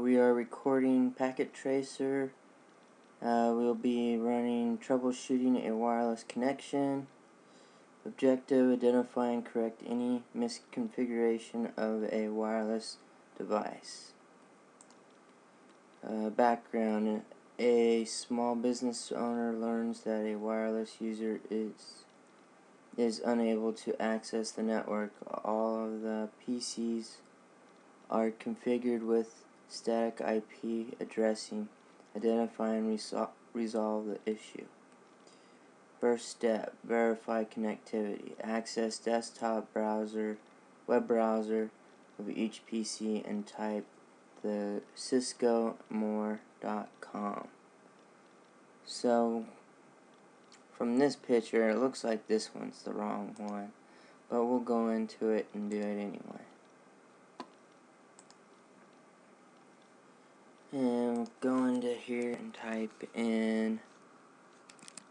we are recording packet tracer. We'll be running troubleshooting a wireless connection. Objective: identify and correct any misconfiguration of a wireless device. Background: a small business owner learns that a wireless user is unable to access the network. All of the PCs are configured with static IP addressing. Identify and resolve the issue. First step: verify connectivity. Access desktop browser, web browser of each PC and type the cisco.more.com. So from this picture, it looks like this one's the wrong one, but we'll go into it and do it anyway. And we'll go into here and type in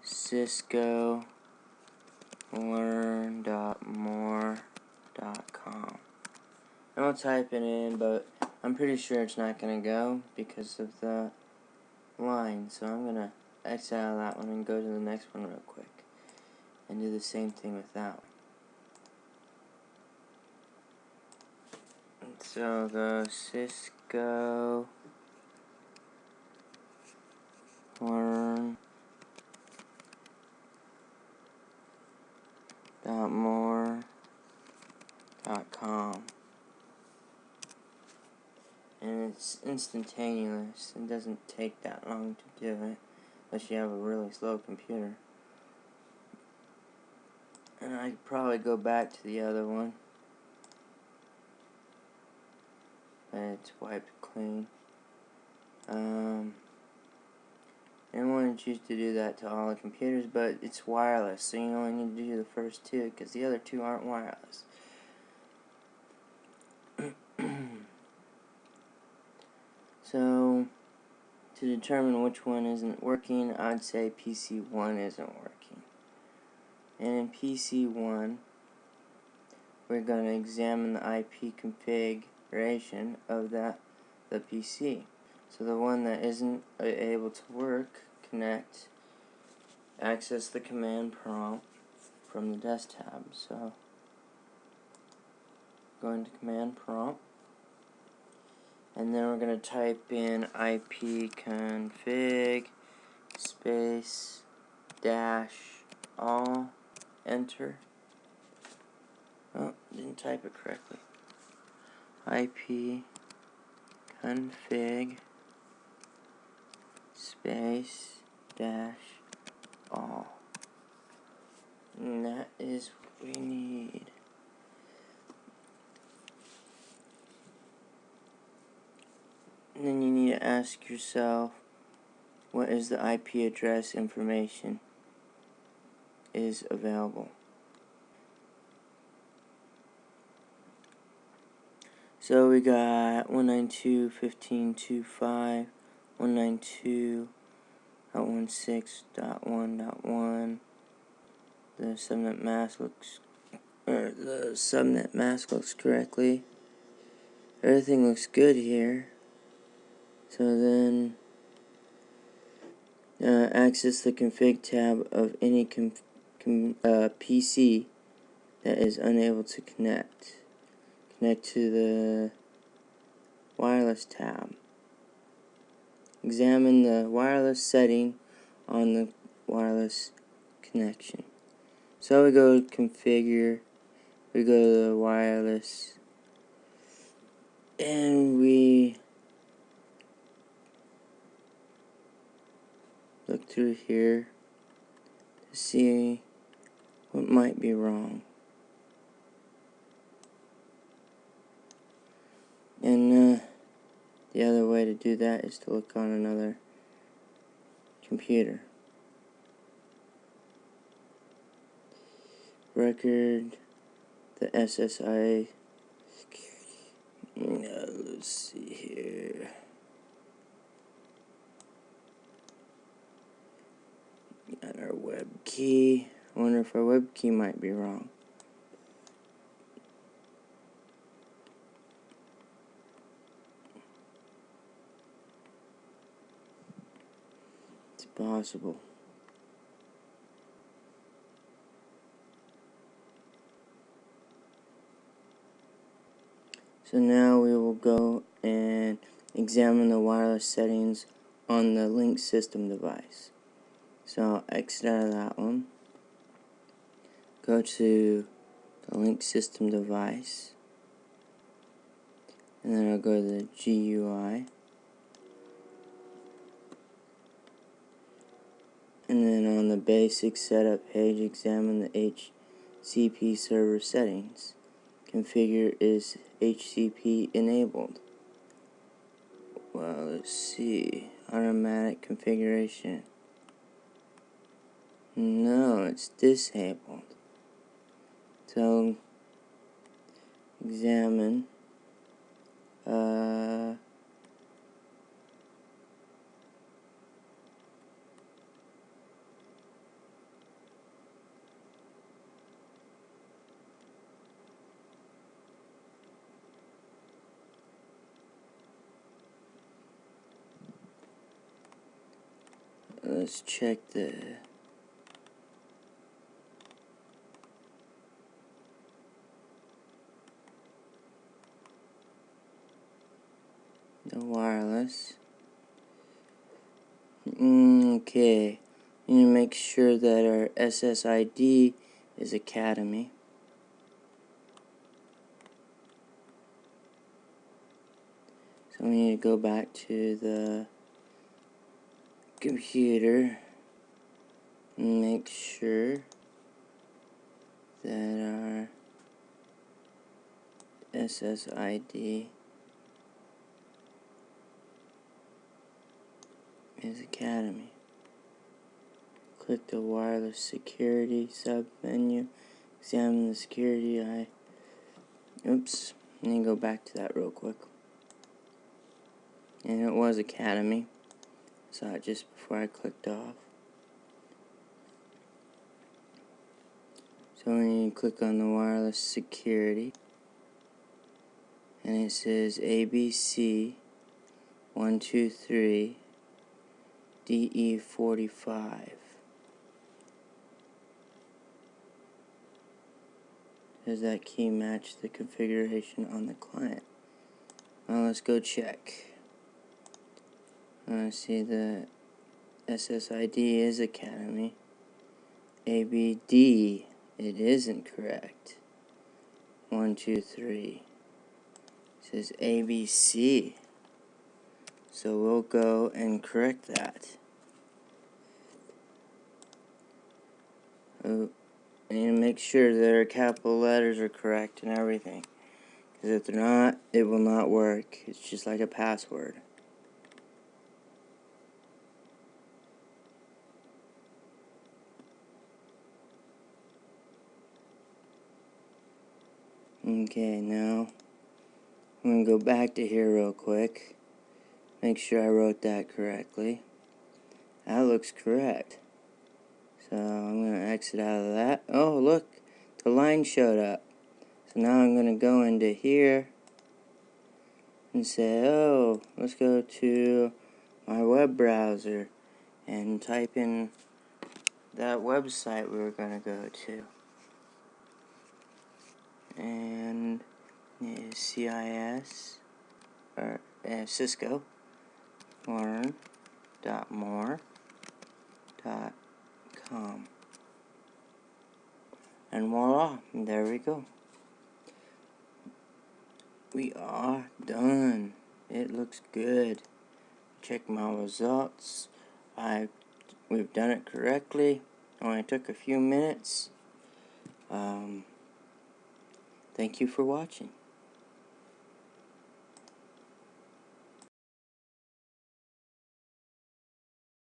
cisco learn.more.com. And we'll type it in, but I'm pretty sure it's not going to go because of the line. So I'm going to exit out of that one and go to the next one real quick and do the same thing with that one. So go cisco learn.more.com, and it's instantaneous. It doesn't take that long to do it unless you have a really slow computer. And I could probably go back to the other one, but it's wiped clean. I wanted you to do that to all the computers, but it's wireless, so you only need to do the first two because the other two aren't wireless. So to determine which one isn't working, I'd say PC1 isn't working. And in PC1, we're going to examine the IP configuration of the PC. So the one that isn't able to work, connect, access the command prompt from the desk tab. So go into command prompt, and then we're going to type in ipconfig space -all, enter. Oh, didn't type it correctly. ipconfig space -all. And that is what we need. And then you need to ask yourself, what is the IP address information is available. So we got 192.15.2.5, 192.16.1.1. The subnet mask looks correctly. Everything looks good here. So then access the config tab of any PC that is unable to connect. Connect to the wireless tab. Examine the wireless setting on the wireless connection. So we go to configure, we go to the wireless, and we look through here to see what might be wrong. And the other way to do that is to look on another computer. Record, the SSI. Let's see here. Got our web key. I wonder if our web key might be wrong. possible. So now we will go and examine the wireless settings on the link system device. So I'll exit out of that one, go to the link system device, and then I'll go to the GUI, and then on the basic setup page, examine the HCP server settings. Configure is HCP enabled. Well, let's see. Automatic configuration. No, it's disabled. So, examine. Let's check the wireless. Okay, we need to make sure that our SSID is Academy. So we need to go back to the computer and make sure that our SSID is Academy. Click the wireless security sub-menu. Examine the security. Oops. Let me go back to that real quick. And it was Academy. Saw it just before I clicked off. So we need to click on the wireless security. And it says ABC 123 DE45. Does that key match the configuration on the client? Well, let's go check. See, the SSID is Academy. ABD, it isn't correct. 123. It says ABC. So we'll go and correct that. Oh, I need to make sure that our capital letters are correct and everything. Because if they're not, it will not work. It's just like a password. Okay, now I'm going to go back to here real quick. Make sure I wrote that correctly. That looks correct. So I'm going to exit out of that. Oh, look, the line showed up. So now I'm going to go into here and say, oh, let's go to my web browser and type in that website we were going to go to. And it's CIS, or Cisco, learn.more.com. And voila, there we go. We are done. It looks good. Check my results. We've done it correctly. Only took a few minutes. Thank you for watching.